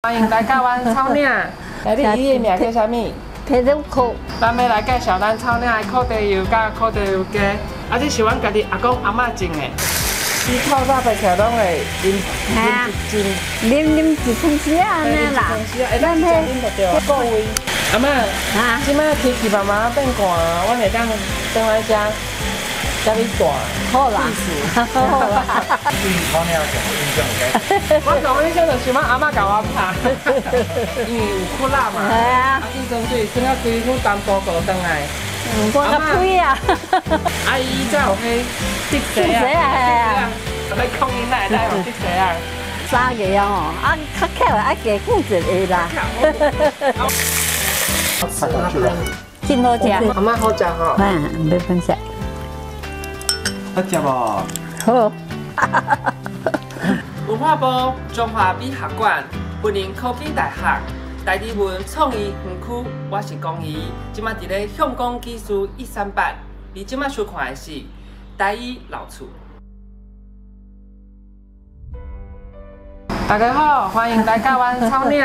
欢迎来到阮草岭，来你伊的名叫啥物？皮肉裤。咱要来介绍咱草岭的烤地油甲烤地油鸡，啊，这是阮家己阿公阿嬷种的，伊透早白起来拢会啉一汤匙啊，安尼啦。咱迄啉就对，够味。阿嬷，即摆天气慢慢变寒，阮会当转来遮。家己大，好啦，好啦。对草岭上有印象嘅。我上印象就是阮阿嬷甲我拍，因为有苦辣嘛，啊，医生水剩啊规副淡薄个转来。我个屁啊！阿姨才有迄滴水啊，在讲因奶才有滴水啊。三个哦，啊，较巧啊，加固一个啦。好吃啦，真好食。阿嬷好食吼。没分享。好食无？好。文化部中华美学馆、云林科技大学、台语文创意园区，我是龚怡。即马伫咧向光技术138，你即马收看的是台语老厝。大家好，欢迎来到阮草岭。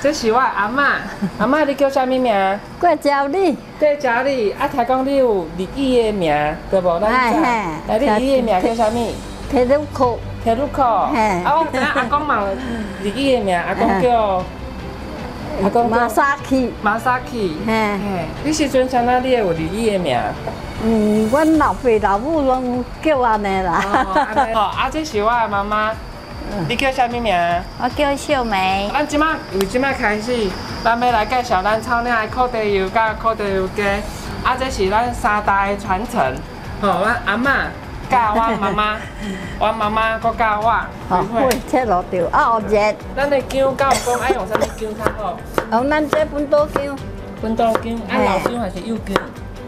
这是我阿嬷，阿嬷你叫啥物名？过招你。过招你，啊，听讲你有日语的名，对无？咱知。来，你日语的名叫啥物？皮肉裤。皮肉裤。啊，我知影阿公嘛日语的名，阿公叫。阿公马萨克。马萨克。嘿。你时阵像哪里有日语的名？阮老爸老母拢叫安尼啦。哦，啊，这是我的妈妈。你叫啥物名？我叫秀梅。咱即摆开始，咱要来介绍咱草岭的烤地油甲烤地油鸡。啊，这是咱三代的传承。吼，阮阿嬷教我妈妈，阮妈妈搁教我。哦，会切落掉，啊，热。咱的姜甲有讲爱用啥物姜较好？用咱这粉豆姜。粉豆姜，爱老姜还是幼姜？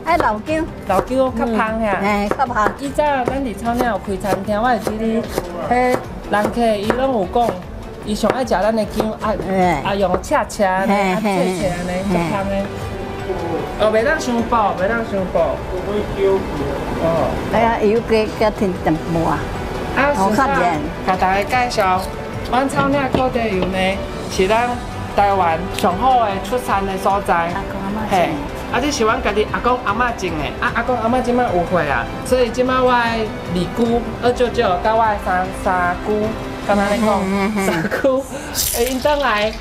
爱老姜。老姜较香遐。嘿，较香。以早咱伫草岭有开餐厅，我会记哩，迄。人客伊拢有讲，伊上爱食咱的姜，啊用切呢，切安尼，足香的。哦，袂当伤薄，袂当伤薄。哦。哎呀，油鸡加添淡薄啊。啊，顺便甲大家介绍，阮草岭烤地油呢，是咱台湾上好的出产的所在。嘿。啊，这是阮家己阿公阿嬷种的，啊阿公阿嬷即摆有岁啊，所以即摆我的二姑、二舅舅甲我的三姑，敢若咧讲三姑，会因倒来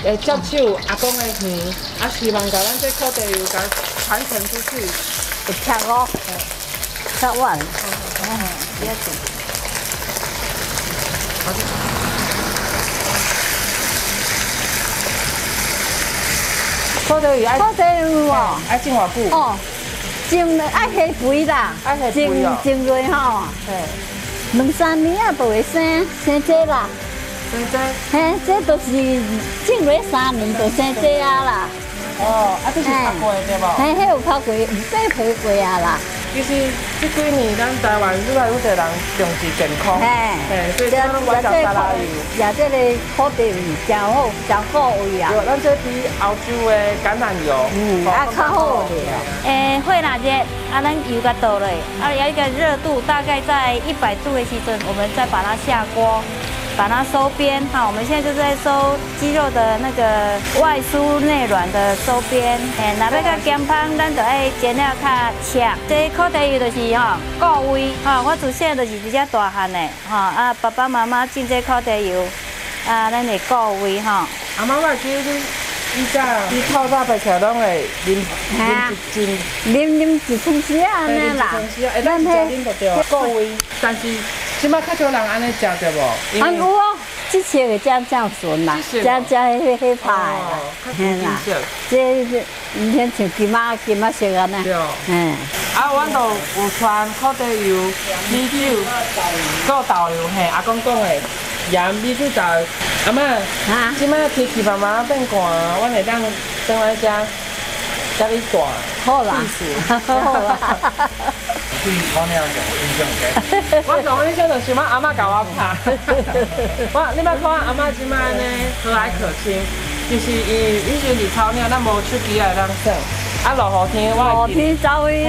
会接手阿公的园，啊希望甲咱这烤地油甲传承出去。会切哦，切完，别做。烤地油烤地油哦，爱种偌久？哦，种了爱下肥啦，种落吼，2、3年啊就会生这啦。生这？嘿，这都是种落3年就生这啊啦。哦，啊这是拍过的对无？嘿，迄有拍过，有洗皮过啊啦。其实这几年咱台湾愈来愈多人重视健康，嘿，所以咱拢买沙拉油，食这个烤地油真好，真好味啊。对，咱这比澳洲的橄榄油，啊较好会啦姐，啊咱油甲倒落，啊有一个热度大概在100度的时阵，我们再把它下锅。把它收边，好，我们现在就是在收鸡肉的那个外酥内软的收边。若要较咸香，咱就爱煎了较赤。这烤地油就是够味，我自细就是比较大汉的，啊爸爸妈妈种这烤地油，啊咱会够味哈。阿妈我记得以前你透早白起来拢会啉一汤匙啊，安尼啦。咱迄啉就对，够味，但是。即摆较少人安尼食着无？有哦，之前会这样顺啦，这迄派啦，嘿啦，这以前像金仔色安尼。对。啊，阮都有传烤地油、米酒，还有豆油嘿，阿公讲的盐、米酒、豆油。阿嬷，即摆天气慢慢变寒，阮会当转来遮，家己大。好啦，好啦。对草岭上有印象嘅。我上印象就是阮阿嬷甲我拍。你捌看阿嬷即摆呢和蔼可亲，就是伊以前伫草岭，咱无手机来当耍，啊落雨天，落雨天走去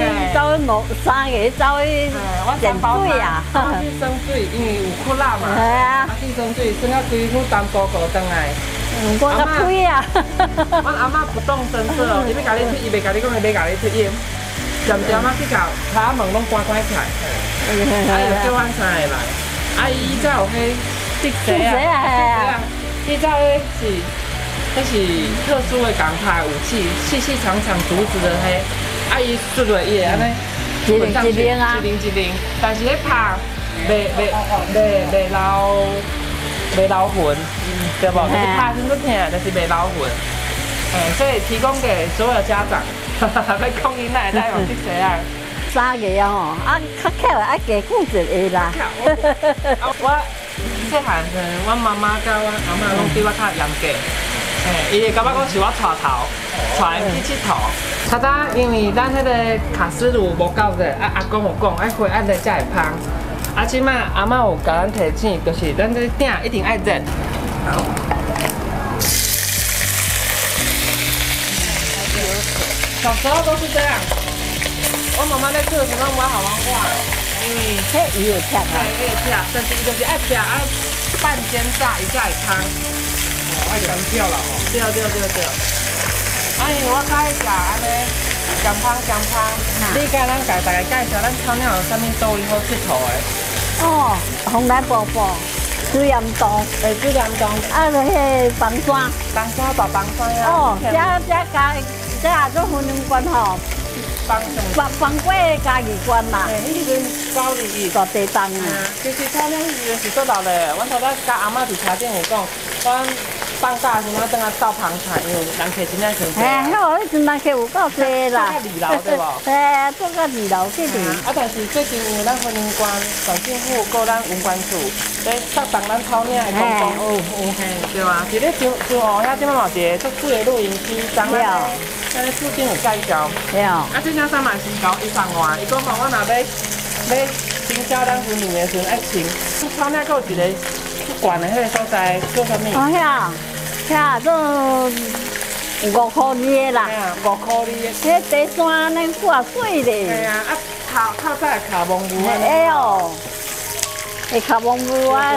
落3个走去潜水啊，去耍水，因为有窟窿嘛，啊，去耍水，耍到规副淡薄过转来。我较推啊。阮阿嬷不动声色哦，伊要甲你推，伊袂甲你讲，伊要甲你推，伊点点啊去甲他门拢关起来，啊就叫阮三个来，啊伊才有迄滴蛇啊，伊才迄是特殊的港牌武器，细细长长竹子的迄，啊伊出落伊会安尼，一零啊，但是迄拍袂流魂，对不？就是拍真够疼，但是袂流魂。所以提供给所有家长，要讲囡仔在用这些啊。 3个啊吼，啊较巧啊加顾一个啦。我细汉时，阮妈妈甲阮阿嬷拢对我较严格，伊会感觉讲是我带头，带伊去佚佗。早早因为咱迄个卡斯炉无够热，阿公有讲爱火爱热才会芳。啊，即摆阿嬷有甲咱提醒，就是咱这鼎一定爱热。好。 小时候都是这样。我妈妈在做的时候，我好玩挂，因为迄伊会吃啊，会吃，但是伊就是爱吃啊，半煎炸一下会汤。爱干掉了哦。对。啊，因为我较爱食安尼咸汤。你甲咱大家介绍，咱草鸟有啥物倒位好佚佗的？哦，红来宝宝，水盐冻，水盐冻，啊，迄房山，大房山呀。哦，这加这也做婚姻关吼。 放过家己关嘛，迄时阵高丽大地动啊。其实草鸟迄时阵是做老的，阮头仔甲阿嬷伫车顶有讲，阮放假时阵等下倒旁菜，因为人客真正真多。嘿，好，迄阵人客有够多啦。做到2楼对无？嘿，做到2楼去哩。啊，但是最近因为咱婚姻关、县政府搁咱文管处，咧发动咱草鸟的公共，有嘿，对啊，伫咧上河遐即摆嘛有一个足水的录音机，当然。 在附近有介绍，啊，这家三嘛是搞一上外，伊讲讲我若要增加咱婚姻的时阵爱穿，草鸟还有一个悬的迄个所在做啥物？哦遐做5块2的啦。哎呀，5块2的。迄地山那挂水咧。哎呀，啊靠在卡蒙古啊。哎呦，会卡蒙古啊。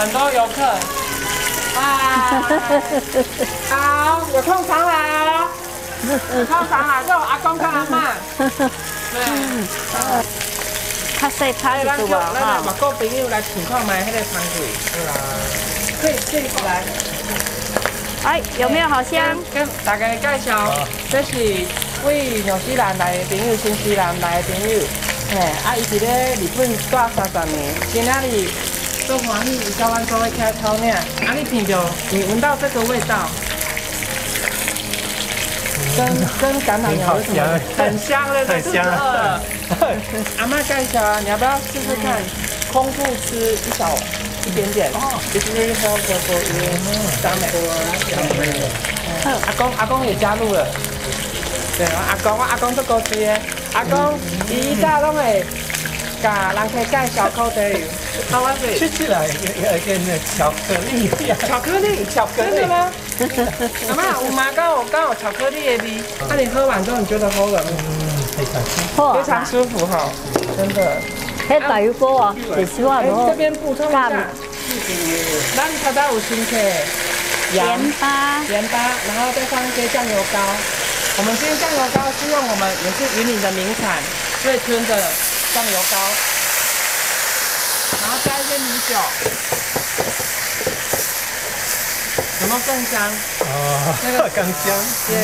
很多游客。 好，有空常来哦。有空常来，就阿公跟阿嬷。对。较细拍一组吧，哈。外国朋友来情看买迄个餐具。对啦。可以来。哎，有没有好香？跟大家介绍，这是为纽西兰来的朋友、新西兰来的朋友。嘿，啊，伊伫咧日本住30年，今仔日。 做欢喜，教阮做伙开草鸟，啊！你闻到，你闻到这个味道，跟橄榄油什么很香的，太香了。阿嬷介绍啊，你要不要试试看？空腹吃一点点，就是喝阿公也加入了，对啊，阿公做高级的，阿公伊早拢会甲人客介绍口袋油。 吃起来有点巧克力，真的吗？阿妈，有吗？刚有巧克力的味。那你喝完之后，你觉得喝了？非常舒服哈，真的。迄大油锅啊，也希望这边补充一下，咱头仔有新客盐巴，然后再放一些酱油膏。我们这些酱油膏是用我们也是云林的名产瑞春的酱油膏。 然后加一些米酒，有没有更香？哦，那个更香。对。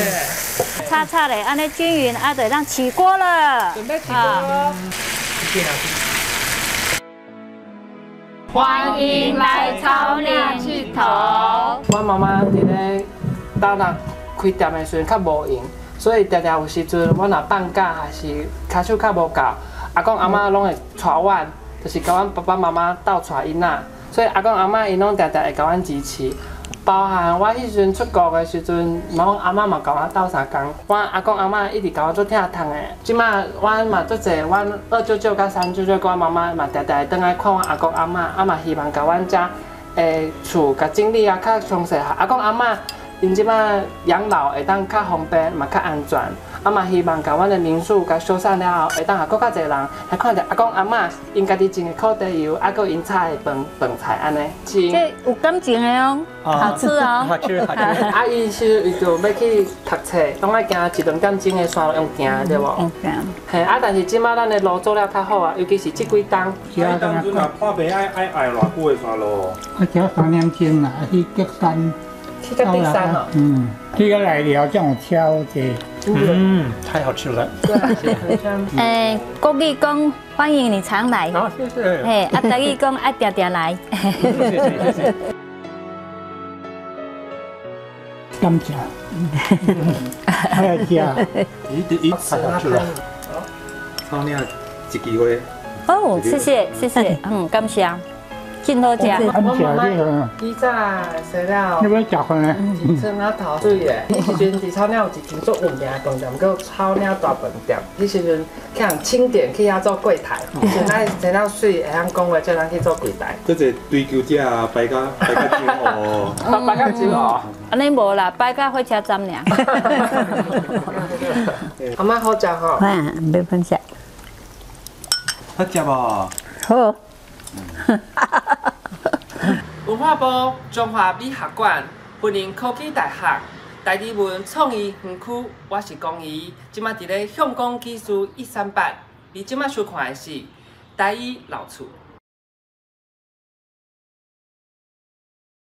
擦嘞，安尼均匀，啊，对，让起锅了。准备起锅喽。欢迎来草鸟佚佗。我妈妈伫咧岛内开店的时阵较无闲，所以常常有时阵我若放假还是脚手较无够，阿公阿妈拢会带阮。 就是甲阮爸爸妈妈斗带囡仔，所以阿公阿嬷因拢常常会甲阮支持，包含我迄时阵出国的时阵，阮阿嬷嘛甲我斗相共，阮阿公阿嬷一直甲我做疼痛的。即摆阮嘛做侪，阮2舅甲3舅甲阮妈妈嘛常常会倒来看阮阿公阿嬷，啊嘛希望甲阮遮诶厝甲整理啊较详细。阿公阿嬷因即摆养老会当较方便嘛较安全，啊嘛希望甲阮的民宿甲修缮了后，会当下更较侪人来看着阿公阿嬷因家己种的苦茶油，啊，佮因炒的饭菜安尼。这有感情的哦，好吃哦。好吃好吃。啊，伊是伊就要去读册，拢爱行1、2点钟的山路用行对无？嘿，啊，但是即马咱的路做了较好啊，尤其是即几冬。这当阵啊，破病爱偌久的山路？我走3点钟啦，去竹山。去到第三哦。这个来了这种超级。太好吃了。对啊，很香。国语讲欢迎你常来。好，谢谢。嘿，啊，台语讲爱定定来。谢谢。感谢。还要吃。太好吃了。炒鸟一支花。哦，谢谢谢谢，感谢。真好食。我妈以早洗了。你要食饭咧？蒸啊头水的，迄时阵伫草鸟有一间做有名的饭店，叫草鸟大饭店。迄时阵去人清点去遐做柜台，现在洗了水，会晓讲话，叫人去做柜台。这个追求者摆甲真哦。摆甲真哦。安尼无啦，摆甲火车站尔。阿妈好食吼。没分享。好食无？好。文化部中华美学馆、云林科技大学、台语文创意园区，我是龚怡，即马伫咧向光技术138，你即马收看的是台语老厝。